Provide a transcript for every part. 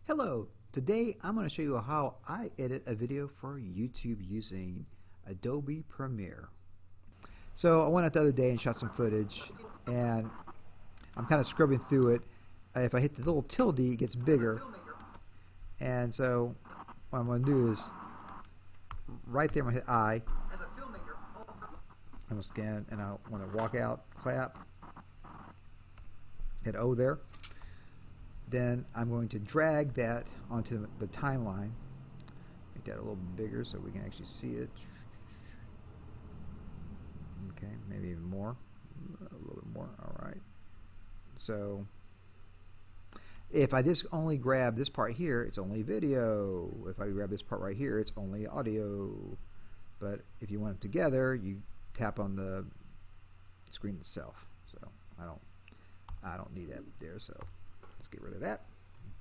Hello, today I'm going to show you how I edit a video for YouTube using Adobe Premiere. So I went out the other day and shot some footage and I'm kind of scrubbing through it. If I hit the little tilde, it gets bigger, and so what I'm going to do is right there I'm going to hit I. I'm going to scan and I want to walk out, clap, hit O there. Then I'm going to drag that onto the timeline, make that a little bigger so we can actually see it. Okay, maybe even more, a little bit more. All right. So if I just only grab this part here, it's only video. If I grab this part right here, it's only audio. But if you want them together, you tap on the screen itself. So I don't need that there. So let's get rid of that.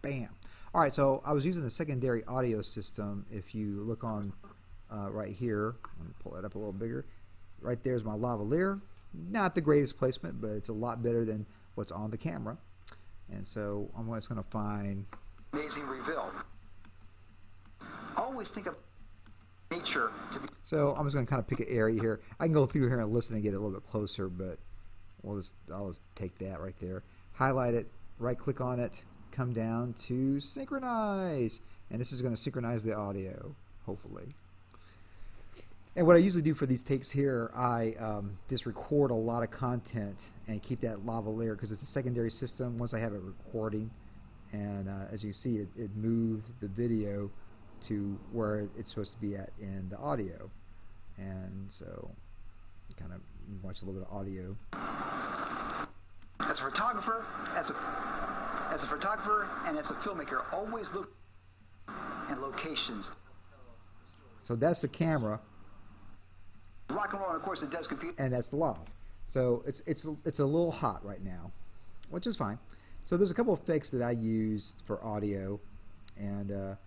Bam. All right, so I was using the secondary audio system. If you look on right here, I'm going to pull that up a little bigger. Right there's my lavalier. Not the greatest placement, but it's a lot better than what's on the camera. And so I'm just going to find amazing reveal. Always think of nature to be. So I'm just going to kind of pick an area here. I can go through here and listen and get a little bit closer, but I'll just take that right there, highlight it, right click on it, come down to synchronize, and this is going to synchronize the audio, hopefully. And what I usually do for these takes here, I just record a lot of content and keep that lavalier because it's a secondary system. Once I have it recording, and as you see, it moved the video to where it's supposed to be at in the audio, and so kind of watch a little bit of audio. As a photographer, as a photographer, and as a filmmaker, always look at locations. So that's the camera. Rock and roll, and of course, it does compete. And that's the lav. So it's a little hot right now, which is fine. So there's a couple of effects that I used for audio, and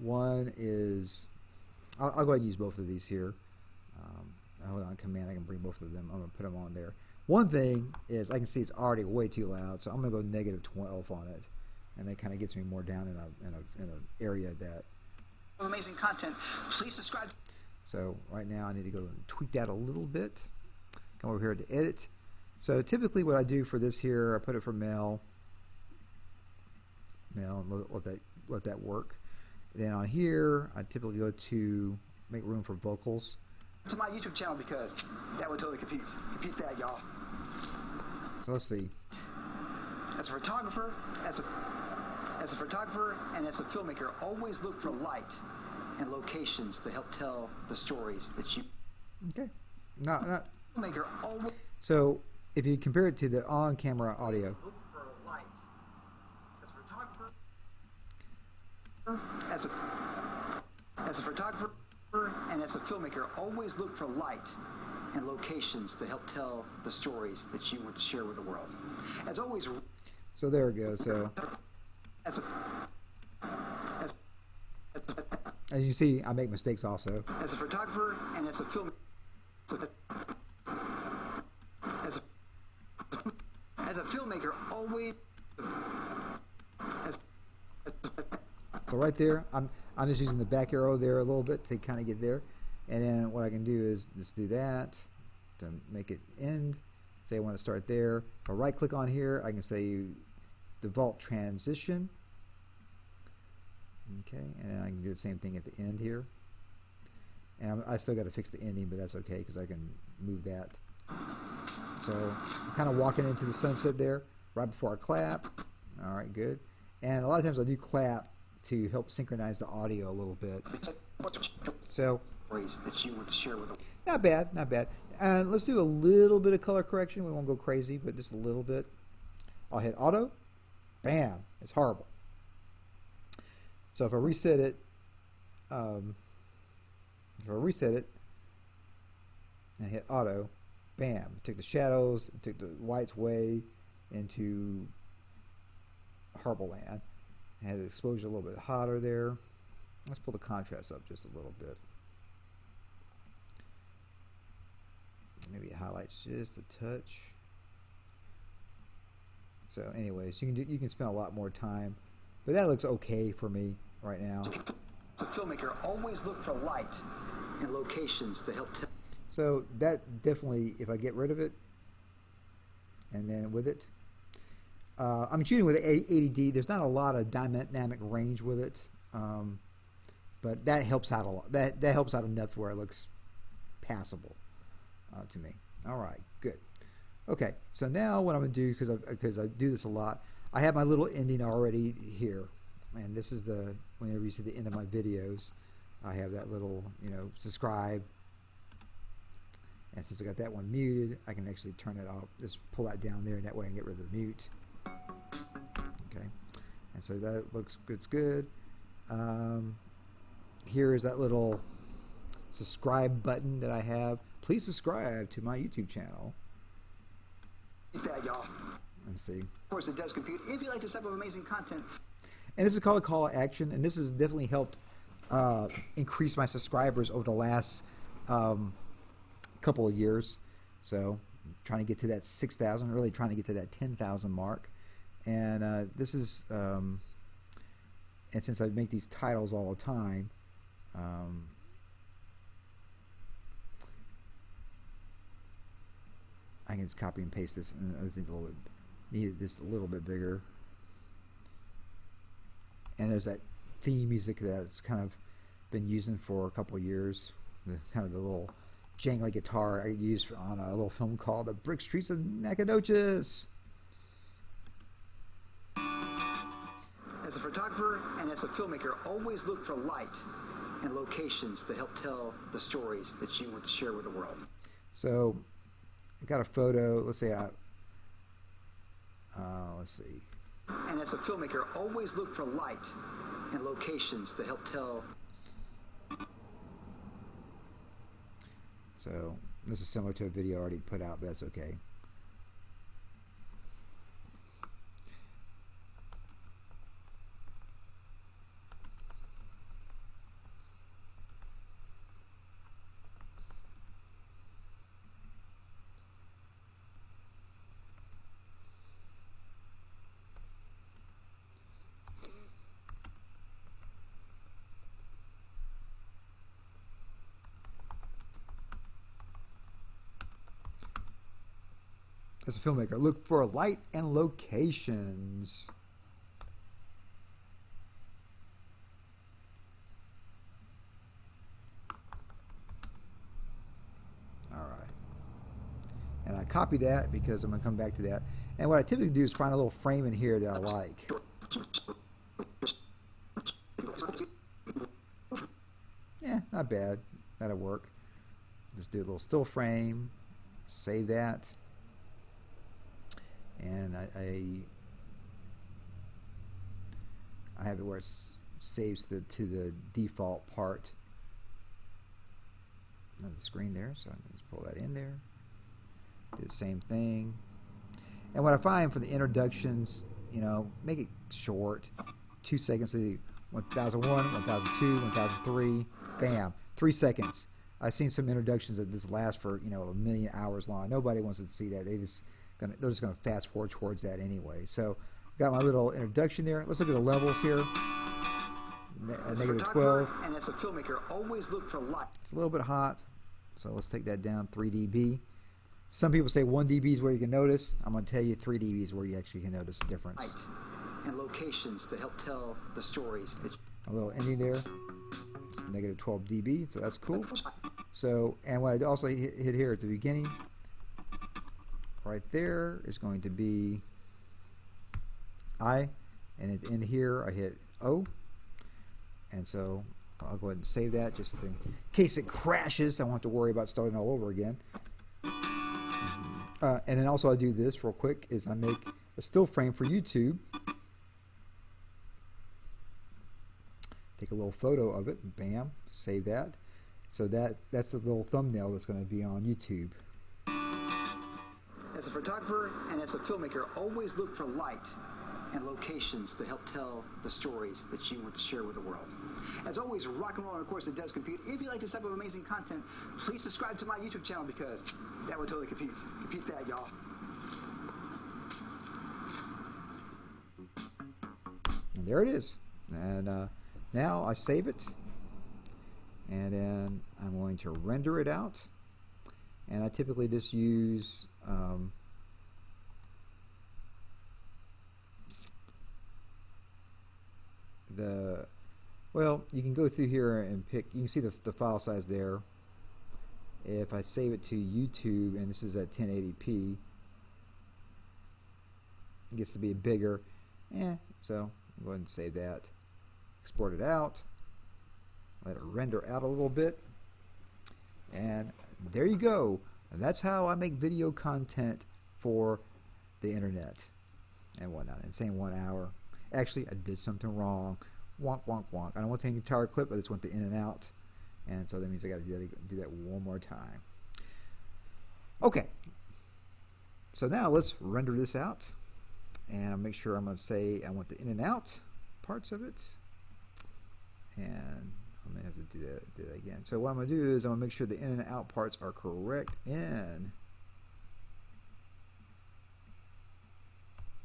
one is I'll go ahead and use both of these here. Hold on, Command. I can bring both of them. I'm gonna put them on there. One thing is I can see it's already way too loud, so I'm gonna go -12 on it, and that kind of gets me more down in an area that. Amazing content. Please subscribe. So right now I need to go and tweak that a little bit. Come over here to edit. So typically what I do for this here, I put it for male, and let that work. Then on here, I typically go to make room for vocals. To my YouTube channel because that would totally compete that, y'all. So let's see. As a photographer, as a photographer, and as a filmmaker, always look for light and locations to help tell the stories that you. Okay. No. Filmmaker always. So if you compare it to the on-camera audio. Look for light. As a photographer, as a photographer, and as a filmmaker, always look for light and locations to help tell the stories that you want to share with the world. As always. So there we go. So as you see, I make mistakes also. As a photographer and as a film, as a filmmaker, always. So right there, I'm just using the back arrow there a little bit to kind of get there, and then what I can do is just do that to make it end. Say I want to start there. If I right click on here, I can say default transition. Okay, and then I can do the same thing at the end here. And I still got to fix the ending, but that's okay because I can move that. So I'm kind of walking into the sunset there right before I clap. All right, good. And a lot of times I do clap to help synchronize the audio a little bit. So that you want to share with them. Not bad, not bad. And let's do a little bit of color correction. We won't go crazy, but just a little bit. I'll hit auto. Bam! It's horrible. So if I reset it, and hit auto, bam! Took the shadows, took the whites way into horrible land. Had the exposure a little bit hotter there. Let's pull the contrast up just a little bit. Maybe it highlights just a touch. So anyways, you can spend a lot more time But that looks okay for me right now. As a filmmaker, always look for light and locations to help tell. So that definitely, if I get rid of it, and then with it, I'm shooting with 80D. There's not a lot of dynamic range with it, but that helps out a lot. That helps out enough where it looks passable to me. All right, good. Okay, so now what I'm going to do, because I do this a lot, I have my little ending already here, and this is the, whenever you see the end of my videos, I have that little, subscribe. And since I got that one muted, I can actually turn it off, just pull that down there, and that way I can get rid of the mute. Okay, and so that looks good. Here is that little subscribe button that I have. Please subscribe to my YouTube channel. That, y'all. Let me see. Of course, it does compute. If you like this type of amazing content. And this is called a call to action, and this has definitely helped increase my subscribers over the last couple of years. So I'm trying to get to that 6,000, really trying to get to that 10,000 mark. And this is, and since I make these titles all the time, I can just copy and paste this, and I think need this a little bit bigger. And there's that theme music that's kind of been using for a couple of years. The kind of the little jangly guitar I used on a little film called The Brick Streets of Nacogdoches. As a photographer and as a filmmaker, always look for light and locations to help tell the stories that you want to share with the world. So I got a photo. Let's say let's see. And as a filmmaker, always look for light and locations to help tell. So this is similar to a video I already put out, but that's okay. As a filmmaker, look for light and locations. All right. And I copy that because I'm going to come back to that. And what I typically do is find a little frame in here that I like. Yeah, not bad. That'll work. Just do a little still frame. Save that. And I have it where it saves to the default part of the screen there. So let's pull that in there. Do the same thing. And what I find for the introductions, make it short. 2 seconds. 1001, 1002, 1003. Bam. 3 seconds. I've seen some introductions that just last for a million hours long. Nobody wants to see that. They're just going to fast forward towards that anyway. So got my little introduction there. Let's look at the levels here. Negative 12. And as a filmmaker, always look for light. It's a little bit hot, so let's take that down 3 dB. Some people say 1 dB is where you can notice. I'm going to tell you 3 dB is where you actually can notice the difference. Light and locations to help tell the stories. A little ending there. It's negative 12 dB, so that's cool. So, and what I also hit here at the beginning, right there is going to be I, and at the end here I hit O, and so I'll go ahead and save that just in case it crashes. I won't have to worry about starting all over again. And then also I do this real quick is I make a still frame for YouTube. Take a little photo of it, bam, save that. So that's the little thumbnail that's going to be on YouTube. As a photographer and as a filmmaker, always look for light and locations to help tell the stories that you want to share with the world. As always, rock and roll, and of course it does compute. If you like this type of amazing content, please subscribe to my YouTube channel because that would totally compute. Compute that, y'all. And there it is. And now I save it, and then I'm going to render it out. And I typically just use well, you can go through here and pick, you can see the file size there. If I save it to YouTube, and this is at 1080p, it gets to be bigger. So I'll go ahead and save that. Export it out. Let it render out a little bit. And there you go. And that's how I make video content for the internet and whatnot. And saying 1 hour. Actually, I did something wrong. Wonk, wonk, wonk. I don't want to take the entire clip. I just want the in and out. And so that means I got to do that one more time. Okay. So now let's render this out. And I'll make sure I'm going to say I want the in and out parts of it. And I'm going to have to do that again. So what I'm going to do is I'm going to make sure the in and out parts are correct. In,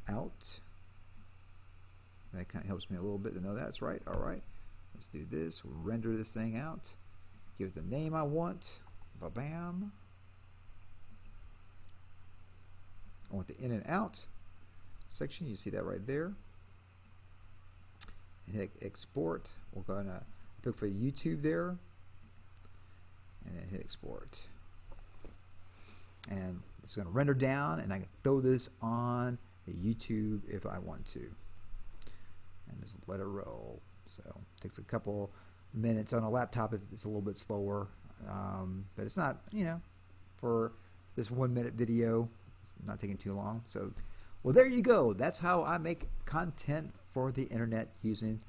out. That kind of helps me a little bit to know that's right. All right. Let's do this. Render this thing out. Give it the name I want. Ba-bam. I want the in and out section. You see that right there. And hit export. We're going to look for YouTube there. And then hit export. And it's going to render down, and I can throw this on YouTube if I want to. And just let it roll. So it takes a couple minutes. On a laptop it's a little bit slower, but it's not, you know, for this 1 minute video, it's not taking too long. So, well, there you go. That's how I make content for the internet using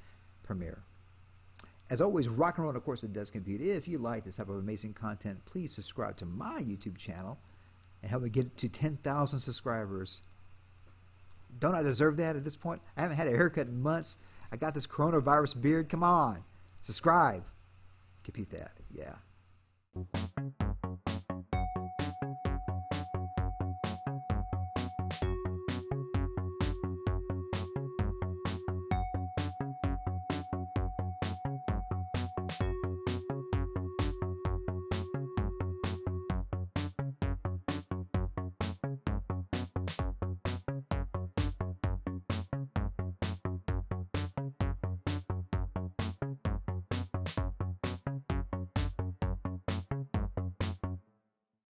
Premiere. As always, rock and roll, and of course it does compute. If you like this type of amazing content, please subscribe to my YouTube channel and help me get to 10,000 subscribers. Don't I deserve that at this point? I haven't had a haircut in months. I got this coronavirus beard. Come on. Subscribe. Compute that. Yeah.